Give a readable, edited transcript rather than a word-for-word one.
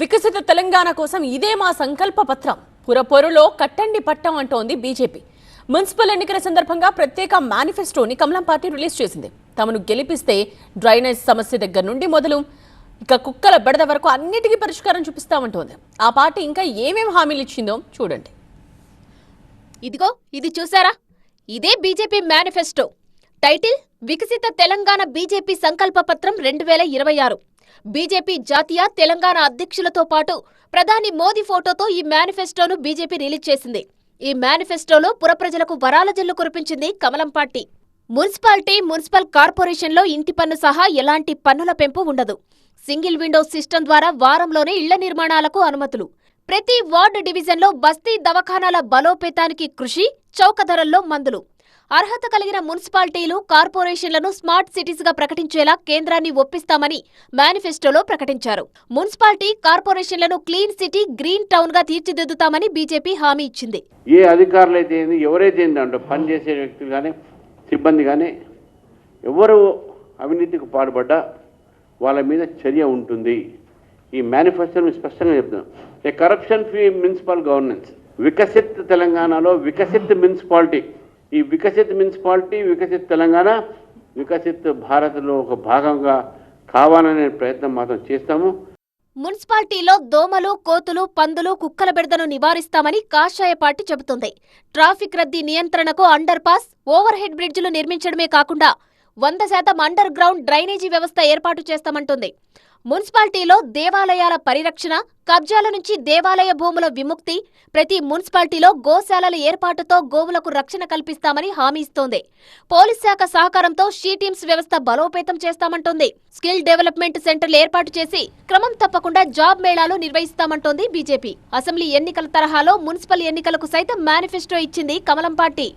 వికసిత తెలంగాణ కోసం ఇదే మా సంకల్ప పత్రం. పురపొరులో కట్టండి పట్టం అంటోంది బీజేపీ. మున్సిపల్ ఎన్నికల సందర్భంగా ప్రత్యేక మేనిఫెస్టోని కమలం పార్టీ రిలీజ్ చేసింది. తమను గెలిపిస్తే డ్రైనేజ్ సమస్య దగ్గర నుండి మొదలు కుక్కల బెడద వరకు అన్నిటికీ పరిష్కారం చూపిస్తామంటోంది. ఆ పార్టీ ఇంకా ఏమేం హామీలు ఇచ్చిందో చూడండి. ఇదిగో ఇది చూసారా, ఇదే బీజేపీ మేనిఫెస్టో. టైటిల్ వికసిత తెలంగాణ బీజేపీ సంకల్ప పత్రం 2026. బీజేపీ జాతీయ తెలంగాణ అధ్యక్షులతో పాటు ప్రధాని మోదీ ఫోటోతో ఈ మేనిఫెస్టోను బీజేపీ రిలీజ్ చేసింది. ఈ మేనిఫెస్టోలో పురప్రజలకు వరాల జల్లు కురిపించింది కమలం పార్టీ. మున్సిపాలిటీ, మున్సిపల్ కార్పొరేషన్లో ఇంటి పన్ను సహా ఎలాంటి పన్నుల పెంపు ఉండదు. సింగిల్ విండో సిస్టమ్ ద్వారా వారంలోనే ఇళ్ల నిర్మాణాలకు అనుమతులు. ప్రతి వార్డు డివిజన్లో బస్తీ దవాఖానాల బలోపేతానికి కృషి, చౌక ధరల్లో మందులు. అర్హత కలిగిన మున్సిపాలిటీలు, కార్పొరేషన్లను స్మార్ట్ సిటీస్ గా ప్రకటించేలా కేంద్రాన్ని ఒప్పిస్తామని మేనిఫెస్టోలో ప్రకటించారు. మున్సిపాలిటీ, కార్పొరేషన్లను క్లీన్ సిటీ, గ్రీన్ టౌన్ గా తీర్చిదిద్దుతామని బీజేపీ హామీ ఇచ్చింది. ఏ అధికారులైతే ఎవరైతే అంటే పనిచేసే వ్యక్తులు కానీ, సిబ్బంది కానీ ఎవరు అవినీతికి పాల్పడ్డా వాళ్ళ మీద చర్య ఉంటుంది. ఈ మేనిఫెస్టోని స్పష్టంగా చెప్తున్నాం. A corruption free municipal governance, Viksit తెలంగాణలో వికసిత్ మున్సిపాలిటీ. ఈ వికసిత్ మున్సిపాలిటీ, వికసిత్ తెలంగాణ, వికసిత్ భారత్లో ఒక భాగంగా కావాలనే ప్రయత్నం మాత్రం చేస్తాము. మున్సిపాలిటీలో దోమలు, కోతులు, పందులు, కుక్కల బెడదను నివారిస్తామని కాషాయ పార్టీ చెబుతోంది. ట్రాఫిక్ రద్దీ నియంత్రణకు అండర్ పాస్, ఓవర్ హెడ్ బ్రిడ్జిలు నిర్మించడమే కాకుండా 100% అండర్ గ్రౌండ్ డ్రైనేజీ వ్యవస్థ ఏర్పాటు చేస్తామంటోంది. మున్సిపాలిటీలో దేవాలయాల పరిరక్షణ, కబ్జాల నుంచి దేవాలయ భూముల విముక్తి, ప్రతి మున్సిపాలిటీలో గోశాలల ఏర్పాటుతో గోవులకు రక్షణ కల్పిస్తామని హామీ ఇస్తోంది. పోలీస్ శాఖ సహకారంతో షీ టీమ్స్ వ్యవస్థ బలోపేతం చేస్తామంటోంది. స్కిల్ డెవలప్మెంట్ సెంటర్లు ఏర్పాటు చేసి క్రమం తప్పకుండా జాబ్ మేళాలు నిర్వహిస్తామంటోంది బీజేపీ. అసెంబ్లీ ఎన్నికల తరహాలో మున్సిపల్ ఎన్నికలకు సైతం మేనిఫెస్టో ఇచ్చింది కమలం పార్టీ.